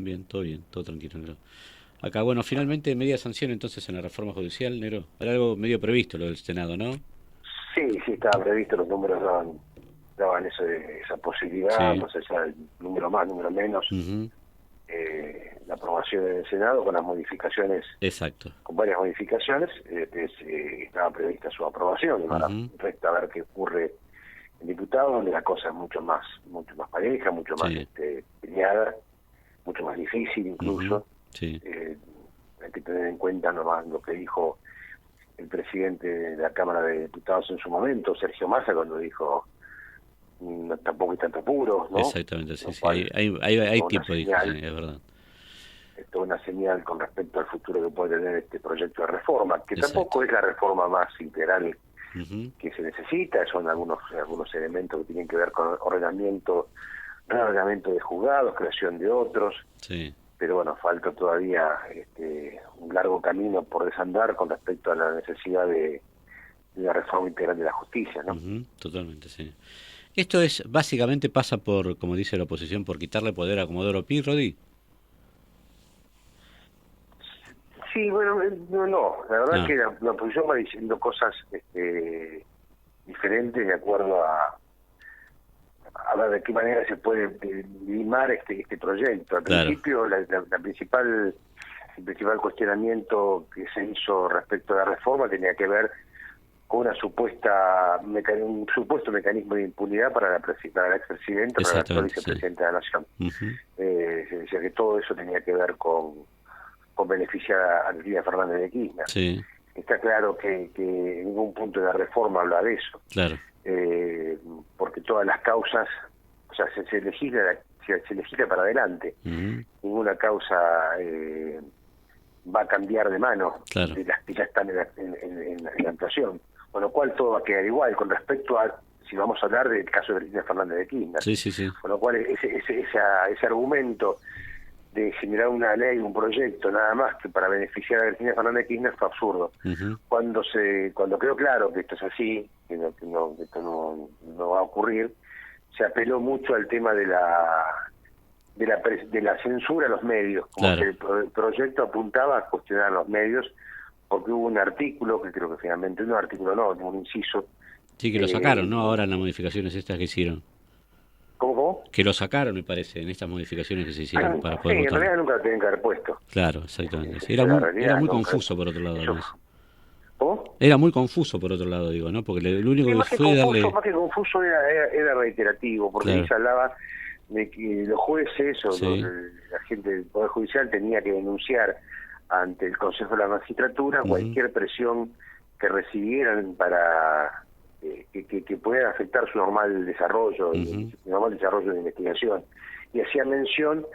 bien, todo tranquilo, negro. Acá, bueno, finalmente media sanción entonces en la reforma judicial, negro. Era algo medio previsto lo del Senado, ¿no? Sí, sí, estaba previsto, los números daban esa posibilidad, Sí. más allá del número más, número menos, Ujú. la aprobación en el Senado con las modificaciones, Exacto. con varias modificaciones, estaba prevista su aprobación. Ahora Ujú. resta ver qué ocurre en diputados, donde la cosa es mucho más pareja, mucho más Sí. peleada, mucho más difícil Ujú. incluso. Sí. Eh, Hay que tener en cuenta nomás lo que dijo el presidente de la Cámara de Diputados en su momento, Sergio Massa, cuando dijo no, tampoco hay tanto apuro, ¿no? Exactamente, sí, Lo sí. cual Hay es una tipo, dijo, sí, señal, es verdad. es toda una señal con respecto al futuro que puede tener este proyecto de reforma, que Exacto. tampoco es la reforma más integral Ujú. que se necesita. Son algunos elementos que tienen que ver con reordenamiento de juzgados, creación de otros, Sí. pero bueno, falta todavía un largo camino por desandar con respecto a la necesidad de la reforma integral de la justicia, ¿no? Ujú. Totalmente, sí. Esto es, básicamente pasa por, como dice la oposición, por quitarle poder a Comodoro Pi, Rodi. Sí, bueno, no, la verdad Ah, que la oposición va diciendo cosas diferentes de acuerdo a ver de qué manera se puede limar este proyecto. Al claro. principio, el principal cuestionamiento que se hizo respecto a la reforma tenía que ver con un supuesto mecanismo de impunidad para la expresidenta, para la actual Exactamente, sí. vicepresidenta de la Nación. Ujú. Se decía que todo eso tenía que ver con beneficiar a Cristina Fernández de Kirchner. Sí, Está claro que en ningún punto de la reforma habla de eso, claro. eh, porque todas las causas, o sea, se legisla para adelante. Ujú. Ninguna causa va a cambiar de mano Claro. de las que ya están en la actuación, con lo cual todo va a quedar igual con respecto a, si vamos a hablar del caso de Cristina Fernández de Kirchner, Sí, sí, sí. con lo cual ese argumento de generar una ley, un proyecto, nada más que para beneficiar a Cristina Fernández de Kirchner fue absurdo. Ujú. Cuando quedó claro que esto es así, que esto no va a ocurrir, se apeló mucho al tema de la censura a los medios, como que Claro. el proyecto apuntaba a cuestionar a los medios, porque hubo un artículo, que creo que finalmente no, artículo no, un inciso, Sí, que lo sacaron, eh, ¿no? Ahora en las modificaciones estas que hicieron. ¿cómo? Que lo sacaron, me parece, en estas modificaciones que se hicieron para Sí, poder en votarlo. realidad nunca lo tenían que haber puesto. Claro, exactamente. Sí, Esa es la era realidad, muy nunca. confuso por otro lado, Eso, además. ¿cómo? Era muy confuso por otro lado, digo, ¿no? Porque lo único Sí, que fue darle... más que confuso era reiterativo, porque ahí Claro, se hablaba de que los jueces sí. la gente del Poder Judicial tenía que denunciar ante el Consejo de la Magistratura Ujú. cualquier presión que recibieran para que pudiera afectar su Ujú. normal desarrollo de investigación. Y hacía mención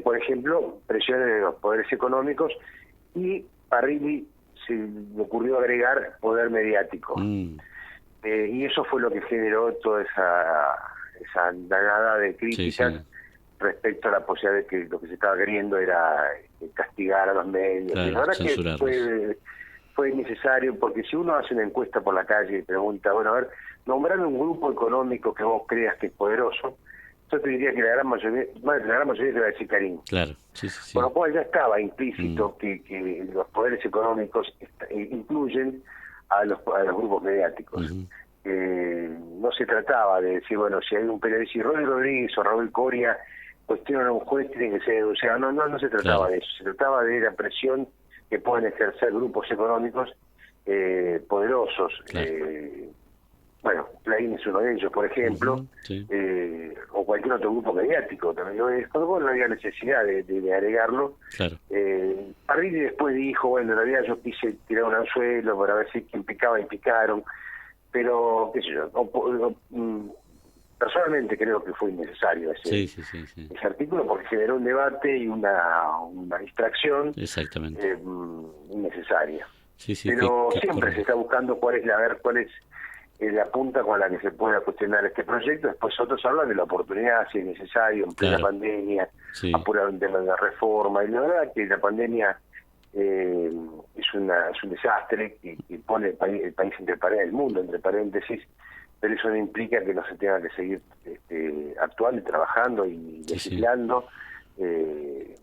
por ejemplo, presiones de los poderes económicos, y Parrilli se le ocurrió agregar poder mediático. Mm. Y eso fue lo que generó toda esa andanada de Sí, críticas sí. respecto a la posibilidad de que lo que se estaba queriendo era castigar a los medios. Y la Claro, verdad que censurarlos. fue innecesario, porque si uno hace una encuesta por la calle y pregunta, bueno, a ver, nombrame un grupo económico que vos creas que es poderoso, yo te diría que la gran mayoría te va a decir Karim. Claro, sí, sí, Con lo sí. cual ya estaba Mm. implícito que los poderes económicos incluyen a los grupos mediáticos. Ujú. No se trataba de decir, bueno, si hay un periodista, si Rodri Rodríguez o Raúl Coria cuestionan a un juez, tiene que ser denunciado. No se trataba Claro, de eso. Se trataba de la presión que pueden ejercer grupos económicos poderosos. claro. Bueno, Clarín es uno de ellos, por ejemplo, Ujú. Sí. o cualquier otro grupo mediático también lo es. Con lo cual no había necesidad de agregarlo. Claro. Parrilli después dijo, bueno, en realidad yo quise tirar un anzuelo para ver si quien picaba y picaron, pero qué sé yo, personalmente creo que fue innecesario Sí, sí, sí, sí. ese artículo, porque generó un debate y una distracción Exactamente. innecesaria. Sí, sí, Pero que siempre se corre. está buscando cuál es la punta con la que se pueda cuestionar este proyecto. Después otros hablan de la oportunidad, si es necesario, en plena Claro, pandemia, sí. apurar un tema de la reforma. Y la verdad que la pandemia es un desastre que pone el país entre paréntesis, el mundo entre paréntesis, pero eso no implica que no se tenga que seguir actuando y trabajando y legislando.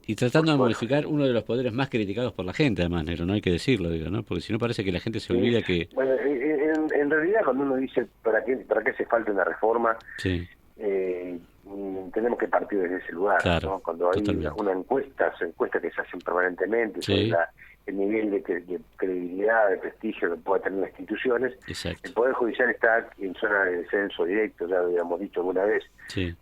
Y tratando de modificar uno de los poderes más criticados por la gente, además, Negro, no hay que decirlo, digo, ¿no? Porque si no parece que la gente se olvida que... Bueno, en realidad cuando uno dice ¿para qué hace falta una reforma? Sí. Tenemos que partir desde ese lugar, Claro, ¿no? Cuando hay una encuestas que se hacen permanentemente sobre el nivel de credibilidad, de prestigio que pueda tener las instituciones. Exacto. El Poder Judicial está en zona de descenso directo, ya lo habíamos dicho alguna vez,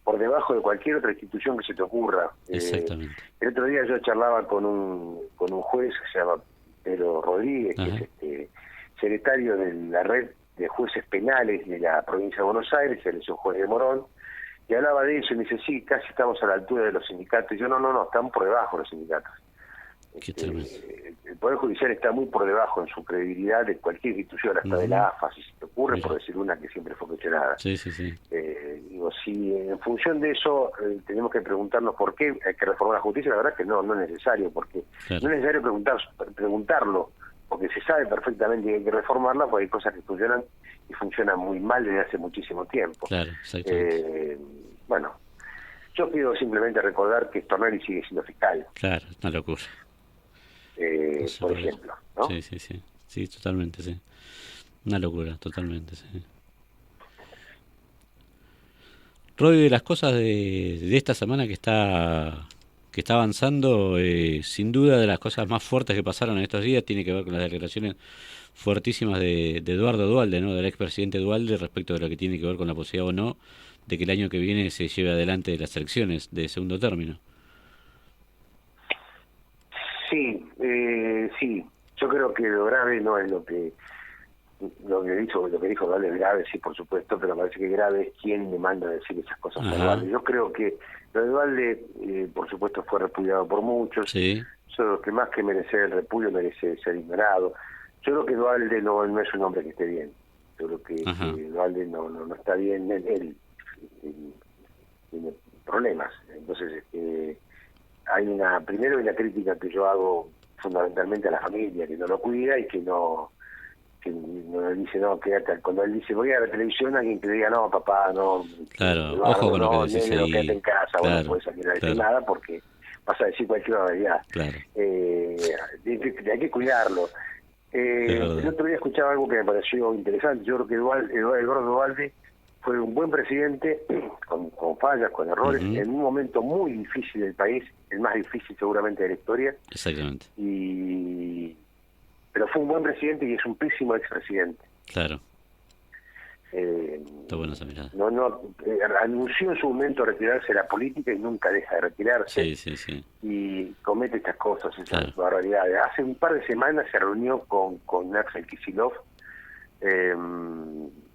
por debajo de cualquier otra institución que se te ocurra. Exactamente. El otro día yo charlaba con un juez que se llama Pedro Rodríguez, que es secretario de la red de jueces penales de la provincia de Buenos Aires, él es un juez de Morón, y hablaba de eso y me dice, sí, casi estamos a la altura de los sindicatos. Y yo, no, estamos por debajo de los sindicatos. El Poder Judicial está muy por debajo en su credibilidad de cualquier institución, hasta de la AFA, si se te ocurre, por decir una que siempre fue cuestionada. Digo, si en función de eso tenemos que preguntarnos por qué hay que reformar la justicia, la verdad es que no es necesario, porque no es necesario preguntarlo, porque se sabe perfectamente que hay que reformarla, porque hay cosas que funcionan y funcionan muy mal desde hace muchísimo tiempo. Claro, exactamente. Bueno, yo quiero simplemente recordar que Stornelli sigue siendo fiscal. Claro, una locura. Por ejemplo, ¿no? Sí, totalmente, sí. Una locura, totalmente, sí. Rodi, de las cosas de esta semana que está avanzando, sin duda de las cosas más fuertes que pasaron en estos días tiene que ver con las declaraciones fuertísimas de Eduardo Duhalde, ¿no? Del expresidente Duhalde, respecto de lo que tiene que ver con la posibilidad o no de que el año que viene se lleve adelante las elecciones de segundo término. Sí, yo creo que lo grave no es lo que dijo Duhalde es grave, sí, por supuesto, pero me parece que grave es quien le manda a decir esas cosas a Duhalde. Yo creo que lo de Duhalde, por supuesto, fue repudiado por muchos. Solo que más que merecer el repudio merece ser ignorado. Yo creo que Duhalde no es un hombre que esté bien. Yo creo que Duhalde no está bien, él tiene problemas. Entonces, primero hay una crítica que yo hago fundamentalmente a la familia, que no lo cuida y que no dice, no, quédate. Cuando él dice, voy a la televisión, alguien que diga, no, papá, no. Claro, Eduardo, ojo con lo que decís negro, ahí. Quédate en casa, no puedes salir a decir nada porque vas a decir cualquier barbaridad. Claro. Hay que cuidarlo. El otro día escuchaba algo que me pareció interesante. Yo creo que Eduardo Duhalde fue un buen presidente, con fallas, con errores, en un momento muy difícil del país, el más difícil seguramente de la historia. Exactamente. Pero fue un buen presidente y es un pésimo expresidente. Claro. Está buena esa mirada. Anunció en su momento retirarse de la política y nunca deja de retirarse. Sí. Y comete estas cosas, esas barbaridades. Hace un par de semanas se reunió con Axel Kicillof.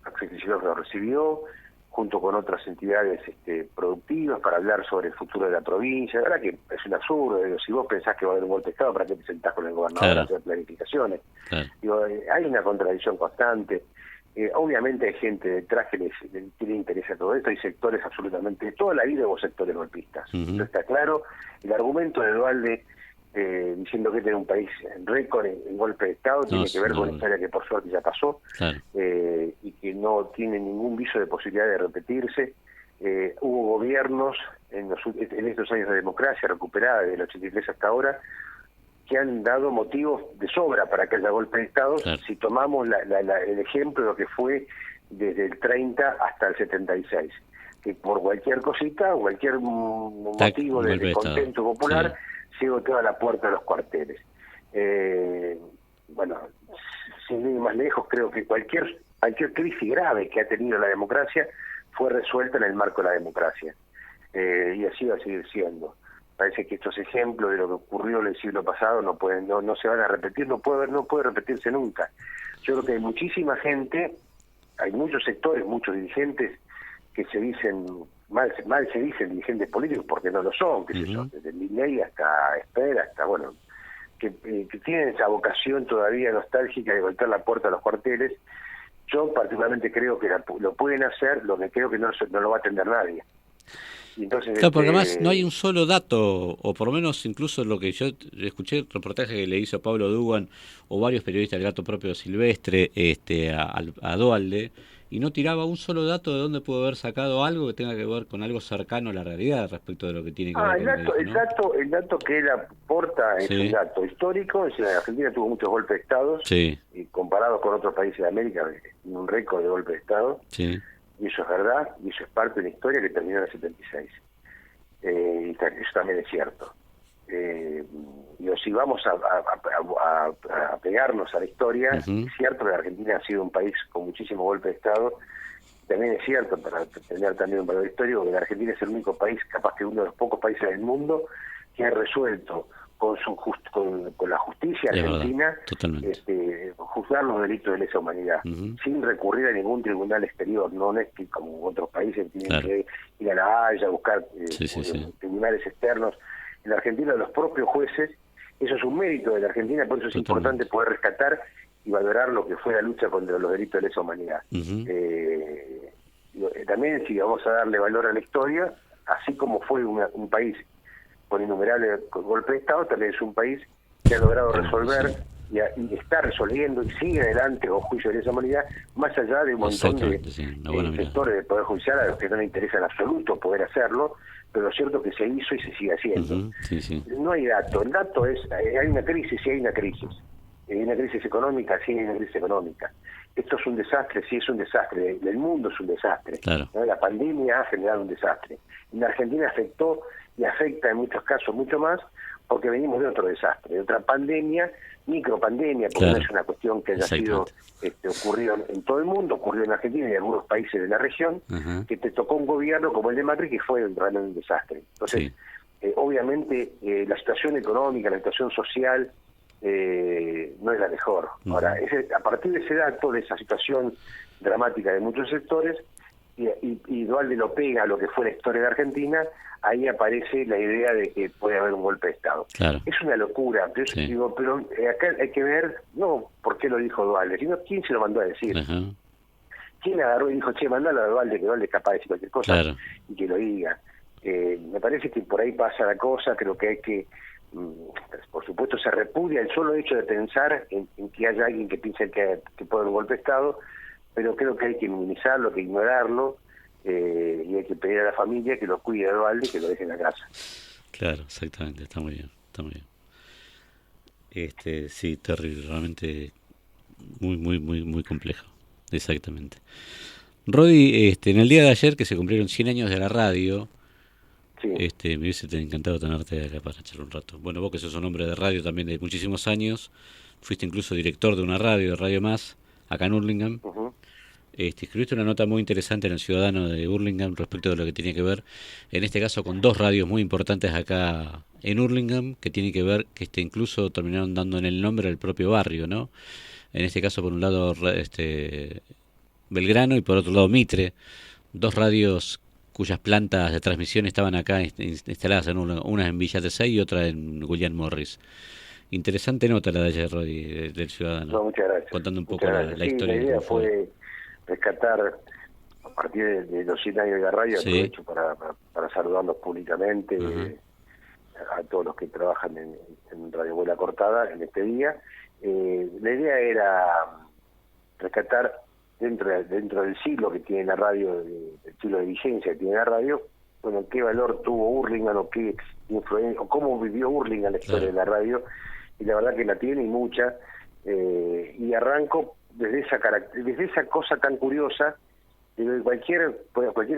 Axel Kicillof lo recibió junto con otras entidades productivas para hablar sobre el futuro de la provincia. La verdad que es un absurdo. Si vos pensás que va a haber un golpe de Estado, ¿para qué te sentás con el gobernador a hacer planificaciones? Hay una contradicción constante. Obviamente hay gente detrás que le interesa todo esto. Hay sectores absolutamente... Toda la vida hubo sectores golpistas. Eso está claro. El argumento de Duhalde diciendo que tiene un país en récord en golpe de Estado tiene que ver con una historia que por suerte ya pasó y que no tiene ningún viso de posibilidad de repetirse. Hubo gobiernos en estos años de democracia recuperada desde el 83 hasta ahora que han dado motivos de sobra para que haya golpe de Estado, si tomamos el ejemplo de lo que fue desde el 30 hasta el 76, que por cualquier cosita, cualquier motivo de contento popular, llegó toda la puerta de los cuarteles. Bueno, sin ir más lejos, creo que cualquier crisis grave que ha tenido la democracia fue resuelta en el marco de la democracia. Y así va a seguir siendo. Parece que estos ejemplos de lo que ocurrió en el siglo pasado no se van a repetir, no puede repetirse nunca. Yo creo que hay muchísima gente, hay muchos sectores, muchos dirigentes que se dicen, mal se dicen dirigentes políticos porque no lo son, qué sé yo, desde Milei hasta Esper, hasta que tienen esa vocación todavía nostálgica de golpear la puerta a los cuarteles. Yo particularmente creo que lo pueden hacer, lo que creo que no lo va a atender nadie. Entonces, claro, porque además no hay un solo dato, o por lo menos incluso lo que yo escuché, el reportaje que le hizo Pablo Dugan o varios periodistas del gato propio Silvestre a Duhalde, y no tiraba un solo dato de dónde pudo haber sacado algo que tenga que ver con algo cercano a la realidad respecto de lo que tiene que ver El con lo que dato, dijo, el ¿no? dato, el dato que él aporta es un Sí, dato histórico. Es decir, Argentina tuvo muchos golpes de Estado sí, y comparados con otros países de América, tiene un récord de golpes de Estado, sí, y eso es verdad, y eso es parte de la historia que terminó en el 76. Eso también es cierto. Digo, si vamos a pegarnos a la historia, ujú, es cierto que Argentina ha sido un país con muchísimos golpes de Estado. También es cierto, para tener también un valor histórico, que la Argentina es el único país, capaz que uno de los pocos países del mundo, que ha resuelto con la justicia es verdad, argentina totalmente. juzgar los delitos de lesa humanidad, Ujú, sin recurrir a ningún tribunal exterior. No es que como otros países tienen claro, que ir a la Haya, buscar sí, sí, sí, tribunales externos. En la Argentina, los propios jueces, eso es un mérito de la Argentina, por eso es importante totalmente. poder rescatar y valorar lo que fue la lucha contra los delitos de lesa humanidad. Ujú, También, si vamos a darle valor a la historia, así como fue un país con innumerables golpes de Estado, también es un país que ha logrado del mundo, sí, resolver y está resolviendo y sigue adelante con juicios de lesa humanidad, más allá de un montón de exactamente, sí, una buena mirada. sectores del Poder Judicial a los que no les interesa en absoluto poder hacerlo, pero lo cierto es que se hizo y se sigue haciendo. Ujú, sí, sí, No hay dato, el dato es, hay una crisis, sí hay una crisis. Hay una crisis económica, sí hay una crisis económica. Esto es un desastre, sí es un desastre. El mundo es un desastre, claro, ¿no? La pandemia ha generado un desastre. En la Argentina afectó y afecta en muchos casos mucho más porque venimos de otro desastre, de otra pandemia, micropandemia, porque no claro, es una cuestión que haya sido exactamente. ocurrido en todo el mundo, ocurrió en Argentina y en algunos países de la región, Ajá, que te tocó un gobierno como el de Macri que fue realmente un desastre. Entonces, sí, obviamente la situación económica, la situación social no es la mejor. Ahora, ujú, a partir de ese dato, de esa situación dramática de muchos sectores, y Dualde lo pega a lo que fue la historia de Argentina, ahí aparece la idea de que puede haber un golpe de Estado. claro, Es una locura, pero, sí, digo, pero acá hay que ver, no por qué lo dijo Dualde, sino quién se lo mandó a decir. ajá, ¿Quién agarró y dijo, che, mandalo a Dualde, que Dualde es capaz de decir cualquier cosa claro, y que lo diga? Me parece que por ahí pasa la cosa, creo que hay que, por supuesto se repudia el solo hecho de pensar en que haya alguien que piense que puede haber un golpe de Estado, pero creo que hay que minimizarlo, que ignorarlo, y hay que pedir a la familia que lo cuide a Dualde y que lo deje en la casa. claro, exactamente, está muy bien, está muy bien. Sí, terrible, realmente muy, muy, muy, muy complejo, exactamente. Rodi, en el día de ayer que se cumplieron 100 años de la radio, Sí. me hubiese encantado tenerte acá para echar un rato. Bueno, vos que sos un hombre de radio también de muchísimos años, fuiste incluso director de una radio, de Radio Más, acá en Hurlingham. Ujú. Escribiste una nota muy interesante en El Ciudadano de Hurlingham respecto de lo que tiene que ver, en este caso con dos radios muy importantes acá en Hurlingham, que tiene que ver, que incluso terminaron dando en el nombre al propio barrio, ¿no? En este caso, por un lado, Belgrano y por otro lado Mitre, dos radios cuyas plantas de transmisión estaban acá instaladas, en una en Villa Tesey y otra en William Morris. Interesante nota la de ayer, Rodi, del Ciudadano, No, muchas gracias. contando un poco Muchas gracias. la Sí, la historia de idea cómo fue. fue rescatar, a partir de los 100 años de la radio, Sí, aprovecho para saludarlos ajá, públicamente a todos los que trabajan en Radio Vuela Cortada en este día. La idea era rescatar dentro del siglo que tiene la radio, el siglo de vigencia que tiene la radio, bueno, qué valor tuvo Hurlingham o qué influencia, o cómo vivió Hurlingham la historia claro, de la radio, y la verdad que la tiene y mucha, y arranco desde esa cosa tan curiosa. Cualquiera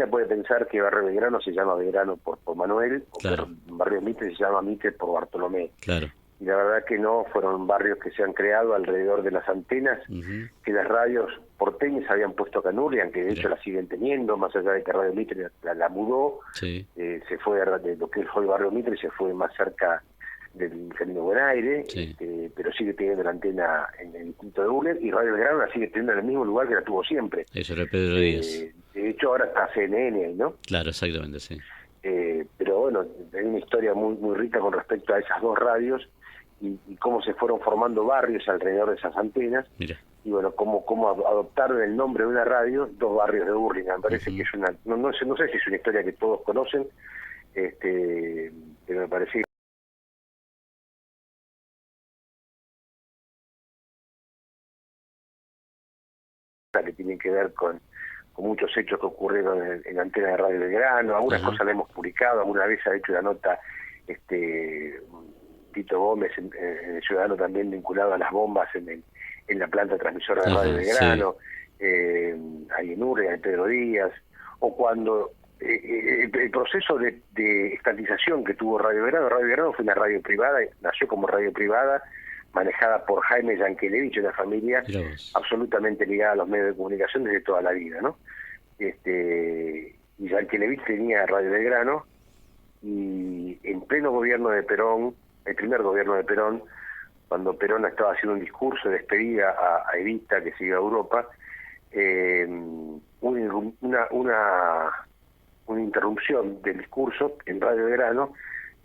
puede pensar que Barrio Belgrano se llama Belgrano por Manuel, o que claro, Barrio Mitre se llama Mitre por Bartolomé. claro. Y la verdad que no, fueron barrios que se han creado alrededor de las antenas Ujú, que las radios porteñas habían puesto acá en Hurlingham, que de hecho mira, la siguen teniendo, más allá de que Radio Mitre la mudó, sí, se fue de lo que fue el Barrio Mitre, se fue más cerca del Camino Buen Aire, sí, pero sigue teniendo la antena en el distrito de Hurlingham, y Radio Belgrano la sigue teniendo en el mismo lugar que la tuvo siempre. eso era Pedro Díaz. De hecho ahora está CNN ahí, ¿no? Claro, exactamente, sí. Pero bueno, hay una historia muy muy rica con respecto a esas dos radios y cómo se fueron formando barrios alrededor de esas antenas, Mira, y bueno, cómo adoptaron el nombre de una radio, dos barrios de Hurlingham. Me parece que ujú, es no sé si es una historia que todos conocen, pero me parece nota que tienen que ver con muchos hechos que ocurrieron en la antena de Radio Belgrano. Algunas cosas la hemos publicado, alguna vez ha hecho una nota Tito Gómez, el ciudadano también vinculado a las bombas en la planta transmisora de Radio Belgrano, ahí en Urria, en Pedro Díaz, o cuando el proceso de estatización que tuvo Radio Belgrano fue una radio privada, nació como radio privada, manejada por Jaime Yankelevich, una familia absolutamente ligada a los medios de comunicación desde toda la vida, ¿no? Y Yankelevich tenía Radio Belgrano, y en pleno gobierno de Perón, el primer gobierno de Perón, cuando Perón estaba haciendo un discurso de despedida a Evita, que se iba a Europa, una interrupción del discurso en Radio Belgrano.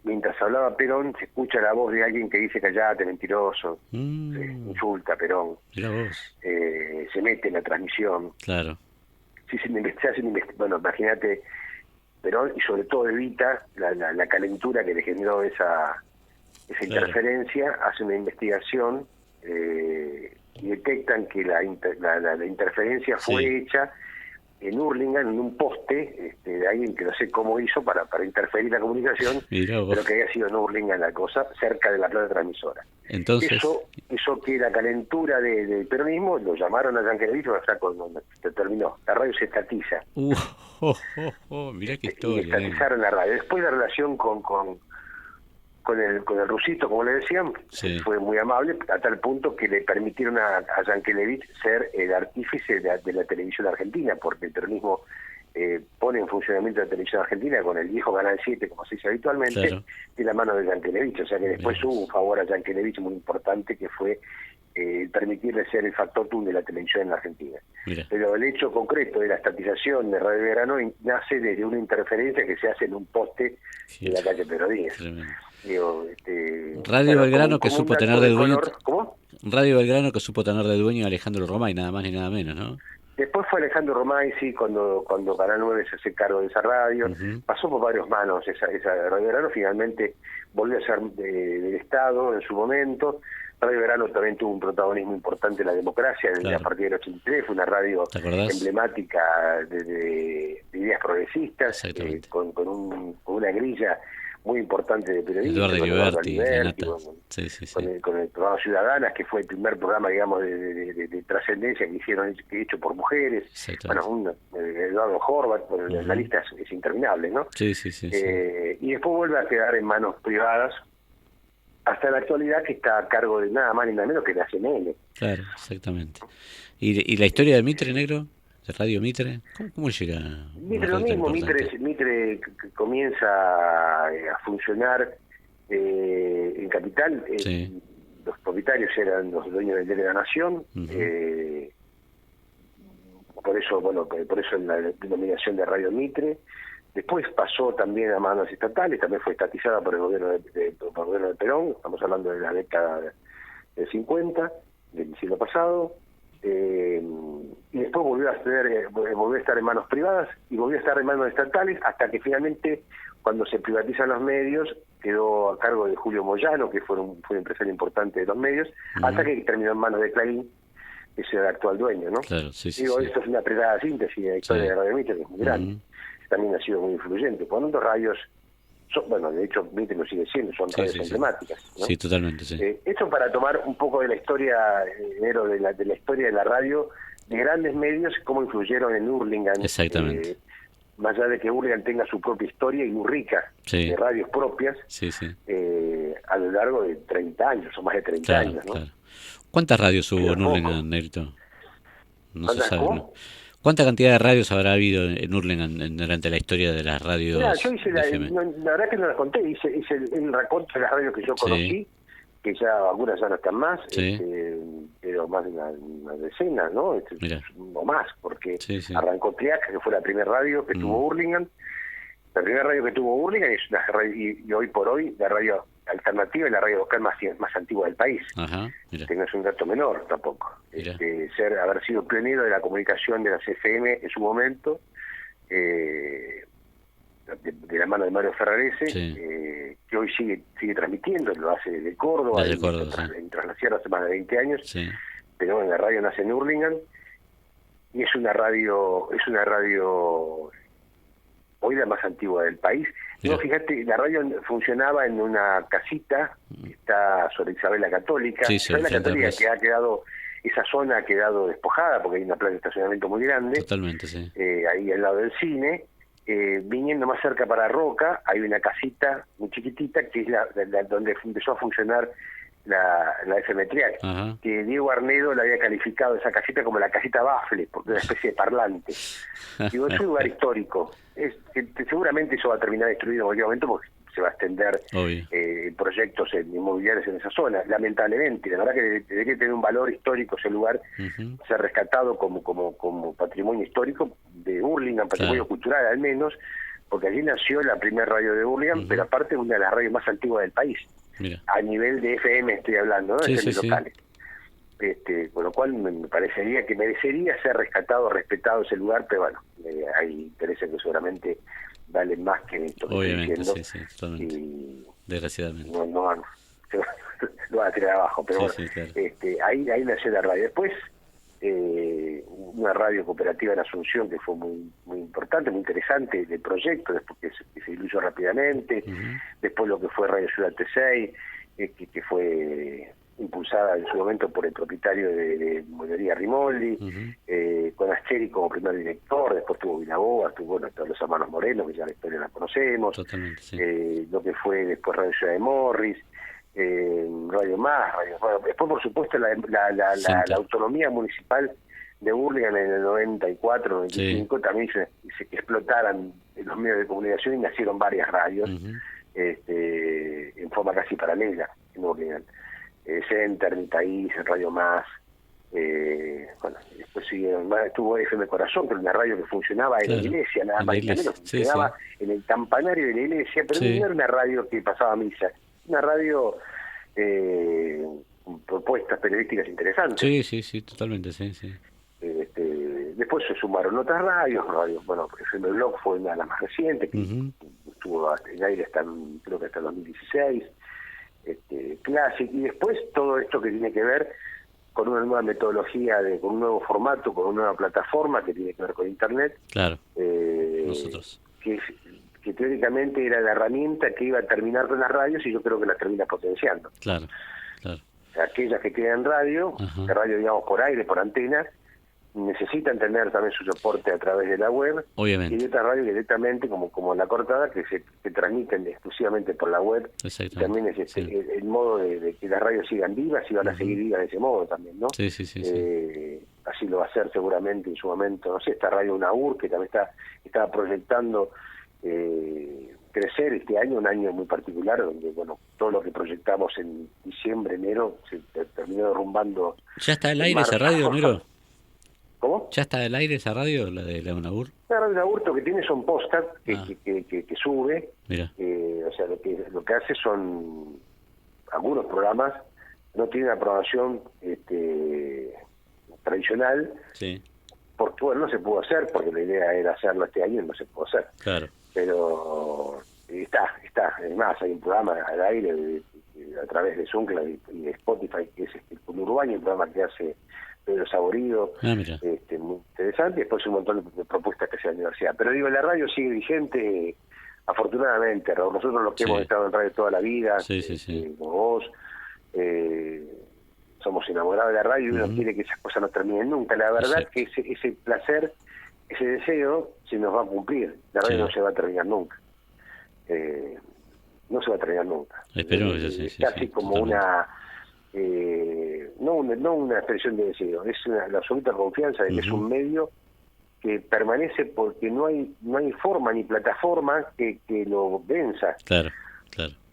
Mientras hablaba Perón, se escucha la voz de alguien que dice: callate, mentiroso, insulta a Perón, se mete en la transmisión. Claro. Sí, bueno, imagínate, Perón y sobre todo Evita, la calentura que le generó esa interferencia, hace una investigación y detectan que la interferencia fue hecha en Hurlingham, en un poste de alguien que no sé cómo hizo para interferir la comunicación, pero que había sido en Hurlingham la cosa, cerca de la planta transmisora. Entonces, eso que la calentura del peronismo, lo llamaron a Yankelevich, se terminó, la radio se estatiza. Mirá qué historia. Y estatizaron la radio. Después la relación con el rusito, como le decían, fue muy amable, a tal punto que le permitieron a Yankelevich ser el artífice de la televisión argentina, porque el peronismo pone en funcionamiento la televisión argentina con el viejo Canal 7, como se dice habitualmente, de la mano de Yankelevich. O sea que después hubo un favor a Yankelevich muy importante, que fue permitirle ser el factotum de la televisión en la Argentina. Pero el hecho concreto de la estatización de Radio Belgrano nace desde una interferencia que se hace en un poste de la calle Pedro Díaz. Radio Belgrano que supo tener de dueño. ¿Cómo? Radio Belgrano que supo tener de dueño a Alejandro Romay, nada más ni nada menos, ¿no? Después fue Alejandro Romay, sí, cuando Canal 9 se hace cargo de esa radio. Pasó por varias manos esa Radio Belgrano, finalmente volvió a ser del Estado en su momento. Radio Belgrano también tuvo un protagonismo importante en la democracia a partir del 83, fue una radio emblemática de ideas progresistas, con una grilla muy importante de periodistas, Eduardo Aliberti, con el programa Ciudadanas, que fue el primer programa, digamos, de trascendencia que hecho por mujeres. Bueno, Eduardo Horvath, la lista es interminable, ¿no? Y después vuelve a quedar en manos privadas, hasta la actualidad, que está a cargo de nada más ni nada menos que la CNN. Claro, exactamente. ¿Y la historia de Mitre, negro? ¿De Radio Mitre? ¿Cómo llega? Mitre lo mismo, Mitre comienza a funcionar en Capital. Los propietarios eran los dueños del diario de la Nación. Por eso la denominación de Radio Mitre. Después pasó también a manos estatales, también fue estatizada por el gobierno de Perón. Estamos hablando de la década del 50, del siglo pasado. Y después volvió a estar en manos privadas y volvió a estar en manos estatales, hasta que finalmente, cuando se privatizan los medios, quedó a cargo de Julio Moyano, que fue un empresario importante de los medios, hasta que terminó en manos de Clarín, que es el actual dueño, ¿no? Esto es una apretada síntesis de la historia de Radio Mitre, que es muy grande. También ha sido muy influyente. Cuando radios, de hecho Mitre lo sigue siendo, son radios emblemáticas, ¿no? Sí, totalmente, esto para tomar un poco de la historia, de la historia de la radio, de grandes medios, cómo influyeron en Hurlingham. Exactamente. Más allá de que Hurlingham tenga su propia historia y muy rica de radios propias, a lo largo de 30 años, o más de 30 años, ¿no? ¿Cuántas radios hubo en Hurlingham, Negrito? No se sabe, ¿no? ¿Cuánta cantidad de radios habrá habido en Hurlingham durante la historia de las radios? Yo hice la verdad que no las conté, hice el raconto de las radios que yo conocí, que ya algunas ya no están más, pero más de una decena, ¿no? O más, porque arrancó Triac, que fue la primera radio que tuvo Hurlingham. La primera radio que tuvo Hurlingham es una radio, y hoy por hoy la radio alternativa y la radio local más antigua del país, que no es un dato menor tampoco. Haber sido pionero de la comunicación de las FM en su momento, de la mano de Mario Ferrarese, que hoy sigue transmitiendo, lo hace desde Córdoba, en Tras la Sierra hace más de 20 años, pero bueno, la radio nace en Hurlingham, y es una radio hoy la más antigua del país. Mira. No, fíjate, la radio funcionaba en una casita que está sobre Isabel la Católica. Sí, Isabel la frente a la Católica, plaza. que ha quedado, esa zona ha quedado despojada porque hay una plaza de estacionamiento muy grande, Totalmente, sí. ahí al lado del cine. Viniendo más cerca para Roca, hay una casita muy chiquitita que es donde empezó a funcionar la FM Trial, Ajá. que Diego Arnedo le había calificado esa casita como la casita Bafle, porque es una especie de parlante. Digo, es un lugar histórico. Seguramente eso va a terminar destruido en cualquier momento porque se va a extender Obvio. proyectos inmobiliarios en esa zona. Lamentablemente, la verdad que debería tener un valor histórico ese lugar, Ujú. ser rescatado como patrimonio histórico de Hurlingham, patrimonio Claro. cultural al menos, porque allí nació la primera radio de Hurlingham, Ujú. pero aparte es una de las radios más antiguas del país. Mira. A nivel de FM estoy hablando, ¿no? Sí, FM sí, sí. locales. Con lo cual me parecería que merecería ser rescatado, respetado ese lugar, pero bueno, hay intereses que seguramente valen más que esto que Obviamente, estoy diciendo, sí, sí, totalmente. y Desgraciadamente. no van, lo van a tirar abajo, pero Sí, bueno, sí, claro. ahí nació la radio. Después, una radio cooperativa en Asunción que fue muy importante, muy interesante el proyecto, después que se diluyó rápidamente, Ujú. después lo que fue Radio Ciudad T6, que fue impulsada en su momento por el propietario de Molería Rimoldi, con Ascheri como primer director, después tuvo Vinaboa, tuvo los hermanos Moreno, que ya la historia la conocemos, Totalmente, sí. lo que fue después Radio Ciudad de Morris, Radio Más, bueno, después por supuesto la autonomía municipal de Hurlingham en el 94, 95 también hizo que explotaran los medios de comunicación y nacieron varias radios en forma casi paralela en Hurlingham. Center, Mi País, Radio Más, bueno, después siguieron, estuvo FM Corazón, que era una radio que funcionaba en la iglesia, nada más, funcionaba en el campanario de la iglesia, pero no era una radio que pasaba misa, una radio con propuestas periodísticas interesantes. Sí, totalmente, sí. Después se sumaron otras radios, bueno, FM Blog fue una de las más recientes, que estuvo en aire creo que hasta el 2016, Classic, y después todo esto que tiene que ver con una nueva metodología, con un nuevo formato, con una nueva plataforma que tiene que ver con Internet. Claro, nosotros. Que teóricamente era la herramienta que iba a terminar con las radios y yo creo que las termina potenciando. Claro. Aquellas que quedan en radio, de radio digamos por aire, por antena, necesitan tener también su soporte a través de la web. Obviamente. Y de otras radios directamente, como La Cortada, que se transmiten exclusivamente por la web. Exactamente. También es el modo de que las radios sigan vivas y van a seguir vivas de ese modo también, ¿no? Sí. Así lo va a hacer seguramente en su momento, no sé, esta radio UNAUR, que también está proyectando crecer este año, un año muy particular, donde, bueno, todo lo que proyectamos en diciembre, enero, se terminó derrumbando. ¿Ya está al aire esa radio, Nero? ¿Cómo? ¿Ya está al aire esa radio, la de la UNAUR? La radio UNAUR lo que tiene son podcast que sube. Mira. O sea, lo que hace son algunos programas, no tiene una programación tradicional. Sí. Porque, bueno, no se pudo hacer, porque la idea era hacerlo este año y no se pudo hacer. Claro. Pero está. Es más, hay un programa al aire a través de Zoom y de Spotify, que es el Urbano, un programa que hace Pedro Saborido, mira. Muy interesante, y después un montón de propuestas que hace la universidad. Pero digo, la radio sigue vigente, afortunadamente, Raúl. Nosotros los que hemos estado en radio toda la vida, como vos, somos enamorados de la radio y uno quiere que esas cosas no terminen nunca. La verdad que ese placer, ese deseo, se nos va a cumplir. La radio no se va a terminar nunca. No se va a terminar nunca. Esperemos que sí. Es casi como una... no una expresión de deseo, es la absoluta confianza de que es un medio que permanece porque no hay forma ni plataforma que lo venza. Claro.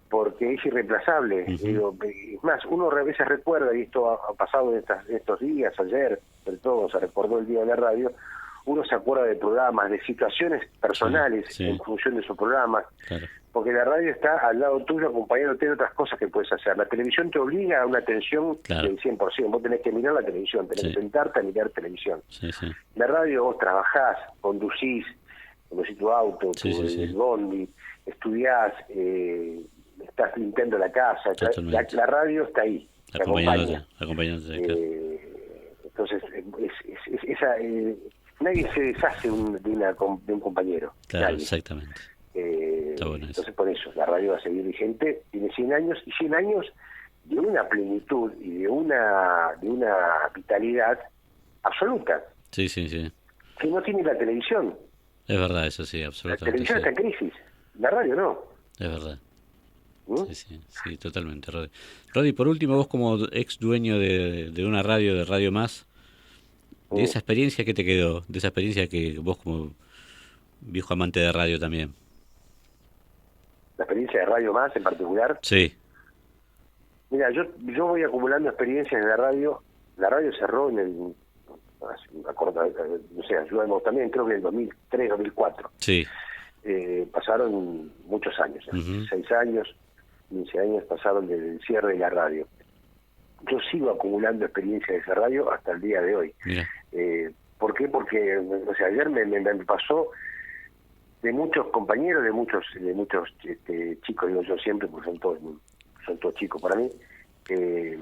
Porque es irreemplazable. Es más, uno a veces recuerda, y esto ha pasado en estos días, ayer, sobre todo se recordó el día de la radio, uno se acuerda de programas, de situaciones personales en función de su programa, porque la radio está al lado tuyo acompañándote de otras cosas que puedes hacer. La televisión te obliga a una atención del 100%, vos tenés que mirar la televisión, tenés que sentarte a mirar televisión. La radio vos trabajás, conducís tu auto, el bondi, estudiás, estás limpiando la casa, la radio está ahí, te acompaña. Acompañándote, claro. Entonces nadie se deshace de un compañero. Claro, Nadie. exactamente. Está bueno eso. Entonces, por eso, la radio va a seguir vigente, tiene 100 años, y 100 años de una plenitud y de una vitalidad absoluta, Sí, sí, sí. que no tiene la televisión. Es verdad, eso sí, La absolutamente. televisión está en crisis, la radio no. Es verdad. ¿Mm? Sí, sí, sí, totalmente, Rodi. Rodi, por último, vos como ex dueño de una radio, de Radio Más, de esa experiencia, ¿qué te quedó? De esa experiencia que vos como viejo amante de radio también. La experiencia de Radio Más en particular. Sí, Mira, yo voy acumulando experiencias en la radio. La radio cerró no sé, ayudamos también, creo que en el 2003, 2004. sí. Pasaron muchos años, 6 años, 15 años pasaron desde el cierre de la radio. Yo sigo acumulando experiencia de esa radio hasta el día de hoy. Mira. ¿Por qué? Porque, o sea, ayer me pasó de muchos compañeros, de muchos chicos, digo yo siempre, porque son todos chicos para mí, que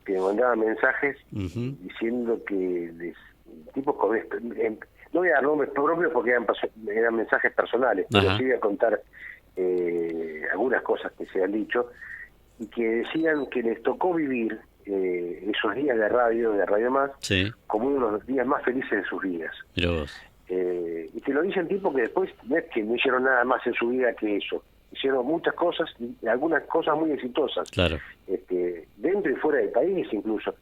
me mandaban mensajes diciendo que tipos con no voy a dar nombres propios porque eran mensajes personales, pero sí voy a contar algunas cosas que se han dicho, y que decían que les tocó vivir esos días de Radio Más, Sí. como uno de los días más felices de sus vidas. Mira vos. Y te lo dicen tipos que después no es que no hicieron nada más en su vida que eso. Hicieron muchas cosas, y algunas cosas muy exitosas, Claro. dentro y fuera del país incluso.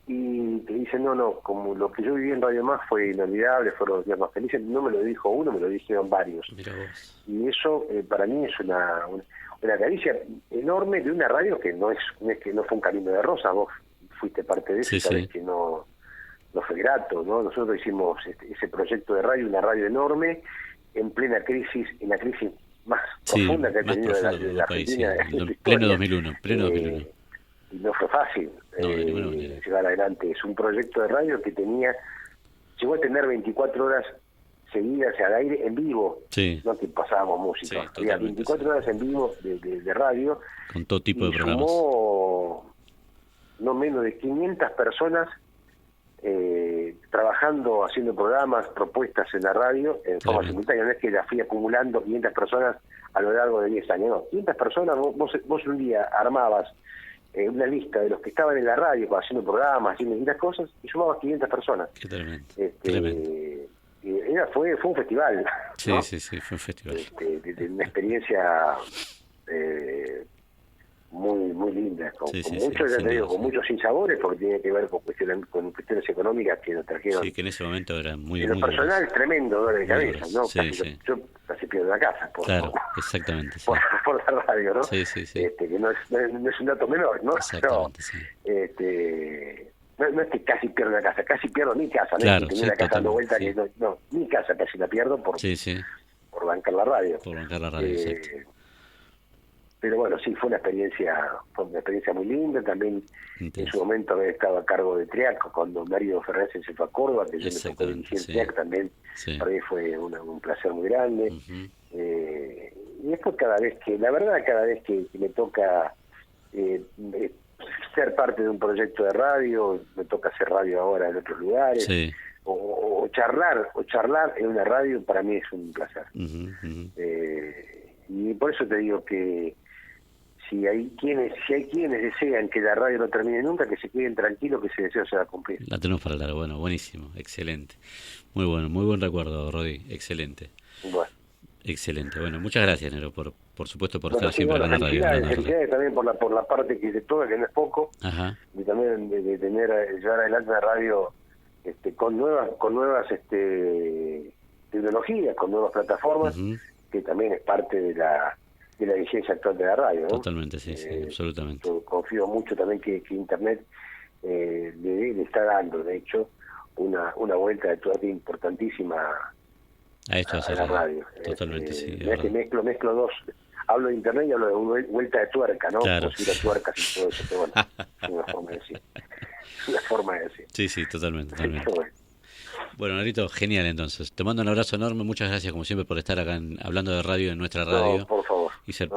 Y te dicen, no, como lo que yo viví en Radio Más fue inolvidable, fueron los días más felices. No me lo dijo uno, me lo dijeron varios. Mira vos. Y eso para mí es una caricia enorme de una radio que no fue un camino de rosas. Vos fuiste parte de eso, Sí, sabés sí. que no fue grato, ¿no? Nosotros hicimos ese proyecto de radio, una radio enorme, en plena crisis, en la crisis más profunda que ha más tenido profundo la país, sí. Argentina. en su Pleno historia. 2001, pleno 2001. Y no fue fácil No, de ninguna manera. llegar adelante. Es un proyecto de radio que llegó a tener 24 horas seguidas al aire en vivo, Sí. no que pasábamos música. Sí, Había totalmente, 24 sí. horas en vivo de radio, Con todo tipo de y programas. sumó no menos de 500 personas trabajando, haciendo programas, propuestas en la radio en forma Tremendo. simultánea. No es que la fui acumulando 500 personas a lo largo de 10 años, no. 500 personas, vos un día armabas una lista de los que estaban en la radio haciendo programas, haciendo distintas cosas, y sumabas 500 personas. Qué tremendo. Tremendo. Fue un festival, Sí, ¿no? sí, sí, fue un festival. De una experiencia muy linda, con Sí, sí, muchos, sí, ya sin te digo, duda, con sí. muchos sinsabores, porque tiene que ver con cuestiones económicas que nos trajeron. Sí, que en ese momento era muy, En lo muy personal, duros. tremendo dolor de Muy cabeza, duros, ¿no? sí, Casi sí. yo casi pierdo la casa Claro, exactamente, sí. por la radio, ¿no? Sí, sí, sí. Que no es un dato menor, ¿no? Exactamente, sí. No es que casi pierdo la casa, casi pierdo mi casa, ¿no? Claro, Que tenía sí, la casa dando vuelta, totalmente, que no, mi casa casi la pierdo por Sí, sí, por bancar la radio. por bancar la radio, exacto. Pero bueno, sí, fue una experiencia muy linda. También en Intenso. su momento había estado a cargo de Triac cuando Mario Ferrer se fue a Córdoba, que yo me tocó Exactamente, dirigir sí. Triac también. Sí. Para mí fue un placer muy grande. Ujú. Y después cada vez que me toca ser parte de un proyecto de radio, me toca hacer radio ahora en otros lugares, Sí. o charlar en una radio, para mí es un placer. Ujú, ujú. Y por eso te digo que si hay quienes desean que la radio no termine nunca, que se queden tranquilos, que ese deseo se va a cumplir. La tenemos para largo. Bueno, buenísimo, excelente. Muy bueno, muy buen recuerdo, Rodi. Excelente. Bueno, Excelente. Bueno, muchas gracias, Nero, por supuesto, por bueno, estar sí, siempre bueno, en la radio. felicidades también por la parte que te toca, que no es poco, Ajá. y también de llevar adelante la radio con nuevas tecnologías, con nuevas plataformas, Ujú. que también es parte de la vigencia actual de la radio, ¿no? Totalmente, sí, sí, absolutamente. Yo confío mucho también que Internet le está dando, de hecho, una vuelta de tuerca importantísima A esto a hacer la radio. Totalmente, sí, es Mirá que verdad. mezclo dos. Hablo de Internet y hablo de una vuelta de tuerca, ¿no? Claro. Como si hubiera tuercas y todo eso, pero bueno, es una forma de decir. Es una forma de decir. Sí, sí, totalmente, totalmente. Pero bueno. Bueno, Nerito, genial entonces. Te mando un abrazo enorme, muchas gracias como siempre por estar acá hablando de radio en nuestra radio No, por favor. y ser No,